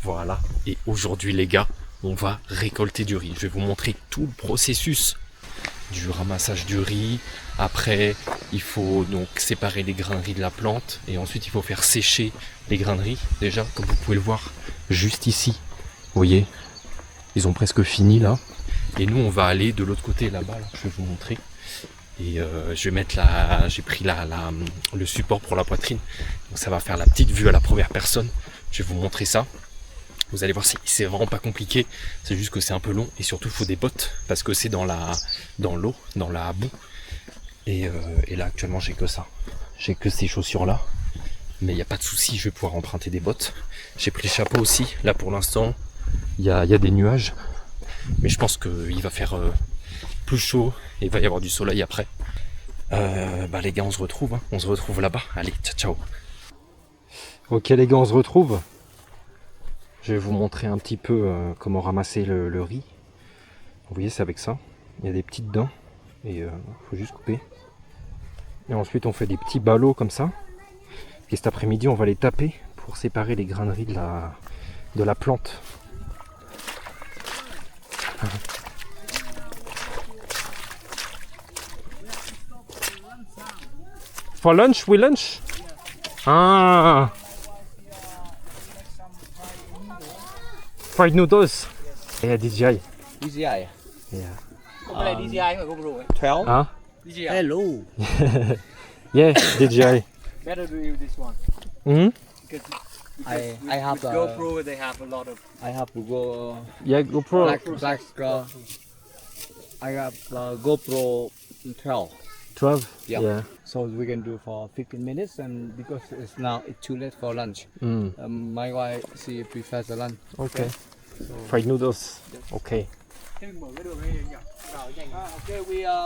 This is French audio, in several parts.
Voilà. Et aujourd'hui les gars, on va récolter du riz. Je vais vous montrer tout le processus du ramassage du riz. Après, il faut donc séparer les grains de riz de la plante. Et ensuite, il faut faire sécher les grains de riz. Déjà, comme vous pouvez le voir, juste ici. Vous voyez, ils ont presque fini là. Et nous, on va aller de l'autre côté là-bas. Là. Je vais vous montrer. Et je vais mettre j'ai pris le support pour la poitrine. Donc ça va faire la petite vue à la première personne. Je vais vous montrer ça. Vous allez voir, c'est vraiment pas compliqué. C'est juste que c'est un peu long. Et surtout, il faut des bottes. Parce que c'est dans l'eau, dans la boue. Et là, actuellement, j'ai que ça. J'ai que ces chaussures-là. Mais il n'y a pas de souci, je vais pouvoir emprunter des bottes. J'ai pris le chapeau aussi. Là, pour l'instant, il y a des nuages. Mais je pense qu'il va faire plus chaud. Et il va y avoir du soleil après. Les gars, on se retrouve. Hein. On se retrouve là-bas. Allez, ciao, ciao. Ok, les gars, on se retrouve. Je vais vous montrer un petit peu comment ramasser le riz. Vous voyez, c'est avec ça. Il y a des petites dents. Et il faut juste couper. Et ensuite, on fait des petits ballots comme ça. Et cet après-midi, on va les taper pour séparer les grains de riz de la plante. For lunch, we lunch? Ah! Fried noodles. Yeah, DJI. DJI. Yeah. Không phải là DJI mà GoPro ấy. 12. Huh? DJI. Hello. Yeah, DJI. Better to use this one. Hmm? Because I have with GoPro they have a lot of I have to go Yeah, GoPro. I have GoPro 12. 12? Yeah. So we can do for 15 minutes, and because it's too late for lunch. Mm. My wife she prefers the lunch. Okay. Fried noodles. Okay. cái mở cái đường này nhỉ. Vào nhanh. Okay,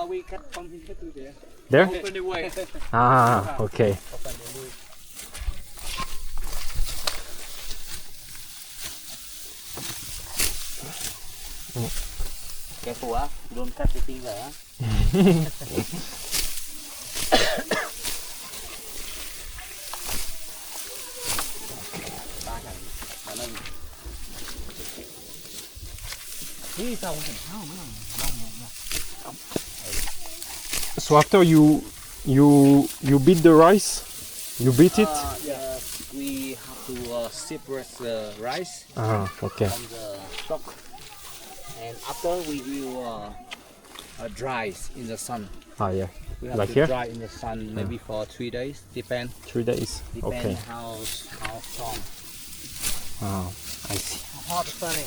we cut from here to there. There? Open the way. Ah, okay. Careful, don't cut the finger. So after you beat the rice, you beat it? We have to separate the rice Ah, okay. from the stock, and after we will dry in the sun. Ah, yeah. We have Like to here? dry in the sun maybe for 3 days. Depend 3 days. Okay. how strong. Ah, I see. Hot sunny.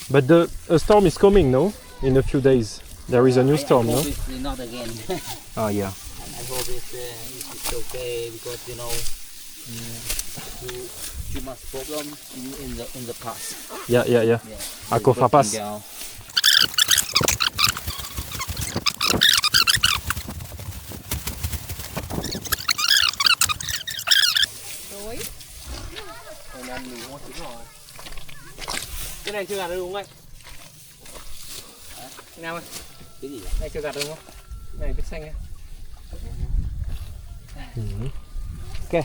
But a storm is coming, no? In a few days. There is a new storm, I no? hope it's not again. Ah, yeah. I hope it's okay because too much problem in the past. Yeah. Yeah. Ako Broken fapas. down. Còn ăn mì ngon chín rồi. Cái này chưa gạt được đúng không anh? Cái nào ơi? Cái gì? Này chưa gạt được không? Này vết xanh ấy. Okay.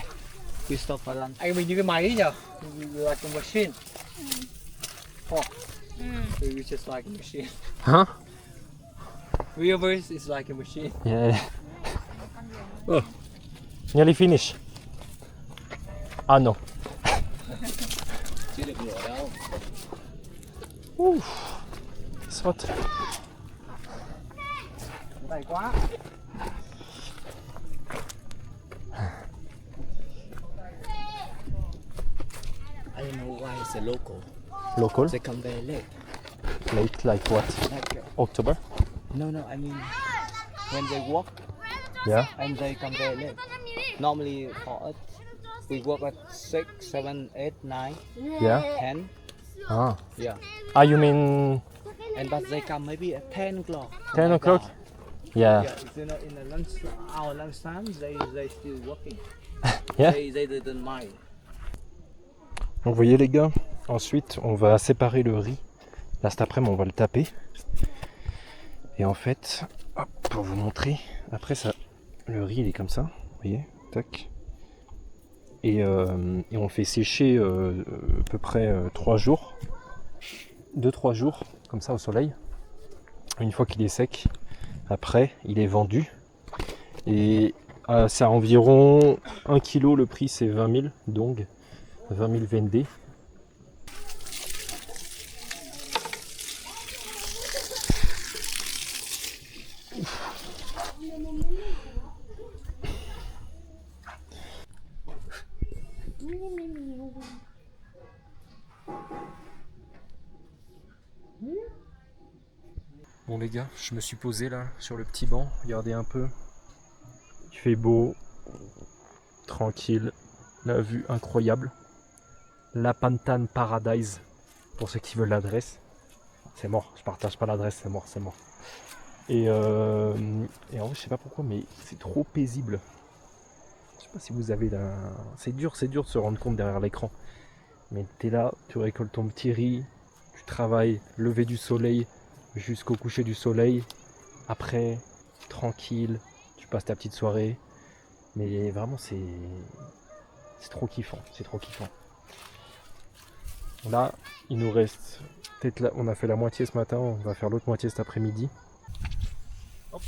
We stop for lunch. Anh mình như cái máy ấy nhở? Like a machine. Oh. So we just like a machine. Huh? Weavers is like a machine. Yeah. Oh. Nearly finished. Ah, no. Chưa được lửa đâu. It's hot. Này quá. I don't know why it's a local. Local? They come very late. Late, like what? Like October? no, I mean when they walk Yeah. and they come very late. Normally for us, we work at 6, 7, 8, 9, Yeah. 10. Ah. Yeah. Ah, you mean But they come maybe at 10 o'clock. 10 o'clock? Yeah. Yeah, in the lunch our lunchtime they still working. Yeah. They didn't mind. Donc vous voyez les gars, ensuite on va séparer le riz. Là cet après-midi on va le taper. Et en fait, hop, pour vous montrer, après ça, le riz il est comme ça, vous voyez, tac. et on le fait sécher à peu près 3 jours. 2-3 jours comme ça au soleil. Une fois qu'il est sec, après il est vendu. Et c'est à environ 1 kg, le prix c'est 20 000, donc 20 000 VND. Bon les gars, je me suis posé là sur le petit banc, regardez un peu. Il fait beau, tranquille, la vue incroyable. La Pantan Paradise, pour ceux qui veulent l'adresse. C'est mort, je partage pas l'adresse, c'est mort, c'est mort. Et en vrai, je sais pas pourquoi, mais c'est trop paisible. Je sais pas si vous avez la... C'est dur de se rendre compte derrière l'écran. Mais t'es là, tu récoltes ton petit riz, tu travailles, lever du soleil jusqu'au coucher du soleil. Après, tranquille, tu passes ta petite soirée. Mais vraiment, c'est trop kiffant, c'est trop kiffant. Là, il nous reste... Peut-être là, on a fait la moitié ce matin, on va faire l'autre moitié cet après-midi. Hop.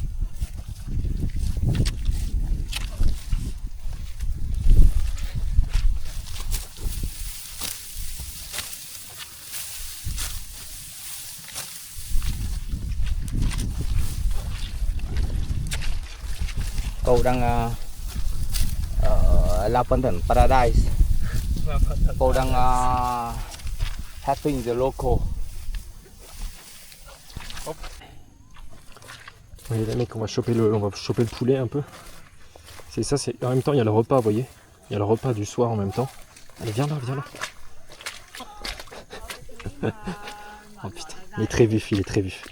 Cậu đang ở La Pantan Paradise. Cậu đang helping the local. Oui, les mecs, on va choper le poulet un peu. C'est ça, c'est en même temps il y a le repas, vous voyez. Il y a le repas du soir en même temps. Allez, viens là, viens là. Oh putain, il est très vif, il est très vif.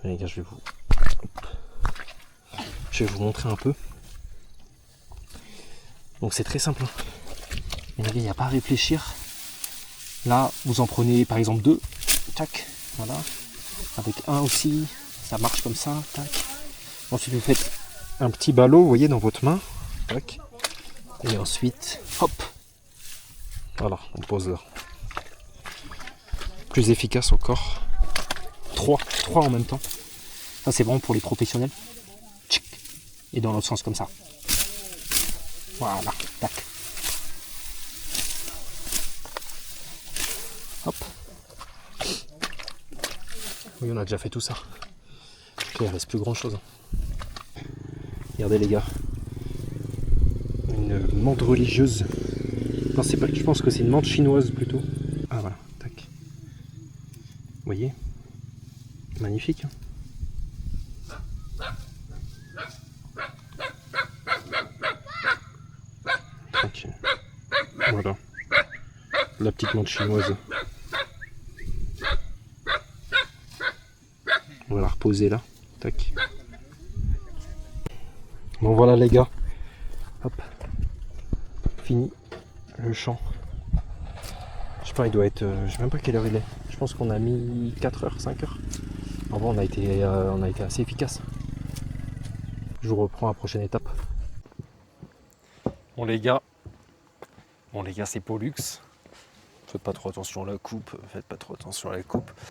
Allez, les gars, je vais vous montrer un peu. Donc c'est très simple. Mais les gars, il n'y a pas à réfléchir. Là, vous en prenez par exemple 2. Tac, voilà. Avec un aussi, ça marche comme ça. Tac. Ensuite, vous faites un petit ballot, vous voyez, dans votre main. Tac. Et ensuite, hop. Voilà, on pose là. Plus efficace encore. 3 en même temps. Ça, c'est vraiment pour les professionnels. Tchic. Et dans l'autre sens, comme ça. Voilà, tac. Hop. Oui, on a déjà fait tout ça. Il ne reste plus grand chose. Regardez les gars. Une menthe religieuse. Non, c'est pas. Je pense que c'est une menthe chinoise plutôt. Ah voilà, tac. Vous voyez? Magnifique. Tranquille. Voilà. La petite menthe chinoise. On va la reposer là. Tac. Bon voilà les gars. Hop. Fini le champ. Je sais pas, il doit être... je sais même pas quelle heure il est. Je pense qu'on a mis 4 heures, 5 heures. En vrai, on a été assez efficace. Je vous reprends à la prochaine étape. Bon les gars, c'est Pollux. Faites pas trop attention à la coupe,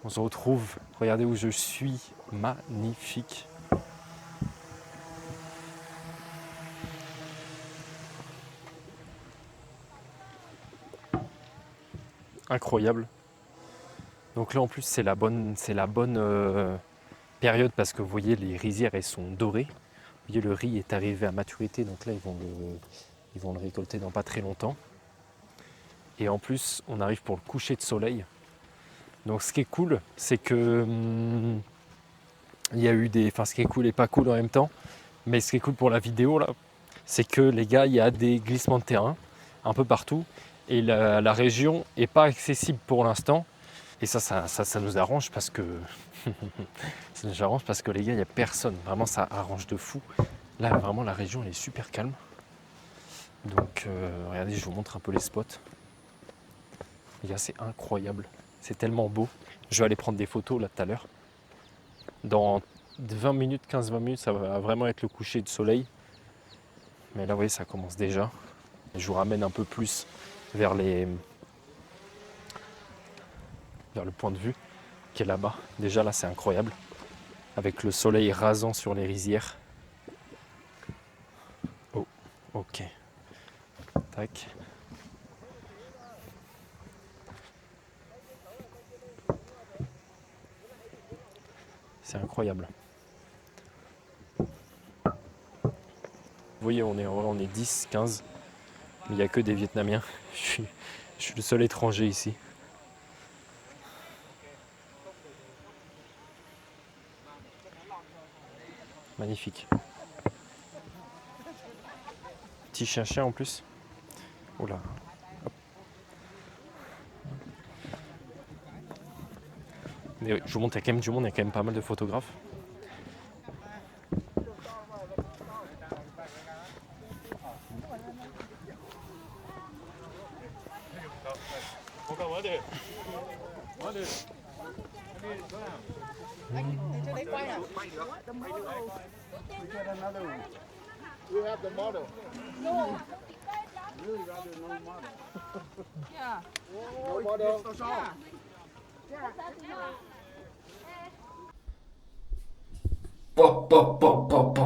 On se retrouve, regardez où je suis, magnifique. Incroyable. Donc là en plus c'est la bonne période parce que vous voyez les rizières elles sont dorées. Vous voyez le riz est arrivé à maturité, donc là ils vont le récolter dans pas très longtemps. Et en plus, on arrive pour le coucher de soleil. Donc ce qui est cool, c'est que il y a eu des... Enfin, ce qui est cool et pas cool en même temps. Mais ce qui est cool pour la vidéo, là, c'est que les gars, il y a des glissements de terrain un peu partout. Et la région n'est pas accessible pour l'instant. Et ça nous arrange parce que... ça nous arrange parce que les gars, il n'y a personne. Vraiment, ça arrange de fou. Là, vraiment, la région, elle est super calme. Donc, regardez, je vous montre un peu les spots. Les gars, c'est incroyable. C'est tellement beau. Je vais aller prendre des photos là tout à l'heure. Dans 20 minutes, 15-20 minutes, ça va vraiment être le coucher de soleil. Mais là, vous voyez, ça commence déjà. Je vous ramène un peu plus vers le point de vue qui est là-bas. Déjà là c'est incroyable. Avec le soleil rasant sur les rizières. Oh, ok. Tac. C'est incroyable. Vous voyez, on est 10, 15. Mais il n'y a que des Vietnamiens. Je suis le seul étranger ici. Magnifique. Petit chien en plus. Oula. Mais je vous montre, il y a quand même du monde, il y a quand même pas mal de photographes.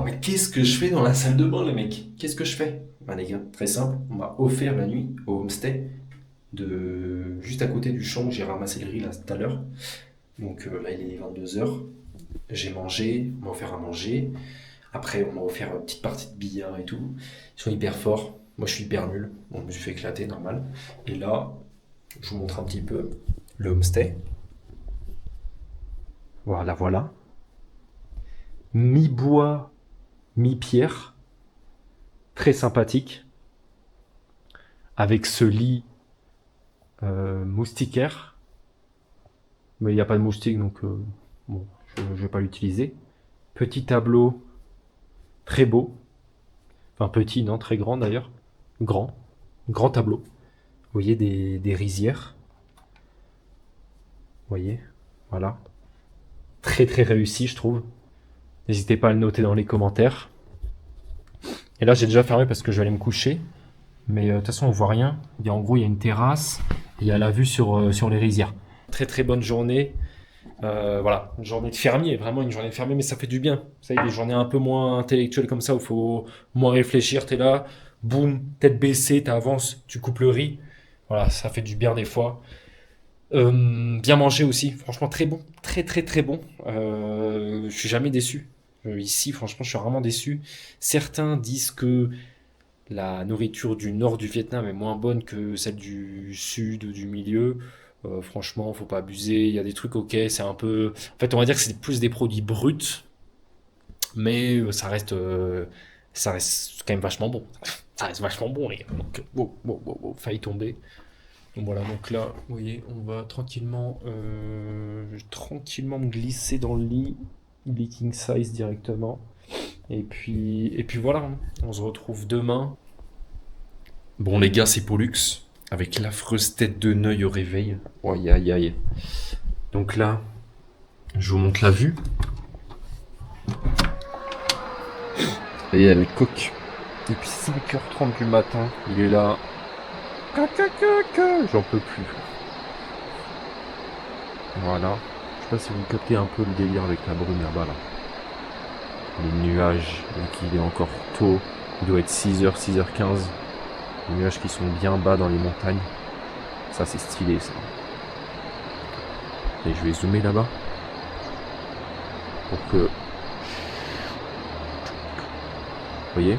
Mais qu'est-ce que je fais dans la salle de bain, les mecs? Qu'est-ce que je fais? Bah les gars, très simple, on m'a offert la nuit au homestay juste à côté du champ où j'ai ramassé le riz là tout à l'heure. Donc là il est 22h. J'ai mangé, on m'a offert à manger. Après on m'a offert une petite partie de billard et tout. Ils sont hyper forts. Moi je suis hyper nul. Donc je me suis fait éclater, normal. Et là, je vous montre un petit peu le homestay. Voilà, voilà. Mi-bois, mi-pierre. Très sympathique. Avec ce lit moustiquaire. Mais il n'y a pas de moustique, donc bon, je ne vais pas l'utiliser. Petit tableau, très beau. Enfin petit, non, très grand d'ailleurs. Grand tableau. Vous voyez des rizières. Vous voyez, voilà. Très très réussi, je trouve. N'hésitez pas à le noter dans les commentaires. Et là, j'ai déjà fermé parce que je vais aller me coucher. Mais de toute façon, on voit rien. En gros, il y a une terrasse. Et il y a la vue sur les rizières. Très très bonne journée. Voilà, une journée de fermier, vraiment une journée de fermier, mais ça fait du bien. Vous savez, des journées un peu moins intellectuelles comme ça, où il faut moins réfléchir, t'es là, boum, tête baissée, t'avances, tu coupes le riz. Voilà, ça fait du bien des fois. Bien manger aussi, franchement très bon, très très très bon. Je suis jamais déçu. Ici, franchement, je suis vraiment déçu. Certains disent que la nourriture du nord du Vietnam est moins bonne que celle du sud ou du milieu. Franchement, faut pas abuser. Il y a des trucs, ok, c'est un peu. En fait, on va dire que c'est plus des produits bruts, mais ça reste quand même vachement bon. Ça reste vachement bon, les gars. Donc, failli tomber. Donc voilà, donc là, vous voyez, on va tranquillement me glisser dans le lit, king size directement. Et puis voilà, hein. On se retrouve demain. Bon les gars, c'est Pollux, avec l'affreuse tête de Neuil au réveil. Aïe aïe aïe. Donc là, je vous montre la vue. Et il y a le coq. Depuis 5h30 du matin, il est là. J'en peux plus. Voilà. Je sais pas si vous captez un peu le délire avec la brume là-bas là. Les nuages, donc il est encore tôt. Il doit être 6h, 6h15. Les nuages qui sont bien bas dans les montagnes. Ça c'est stylé ça. Et je vais zoomer là-bas. Pour que... Vous voyez ?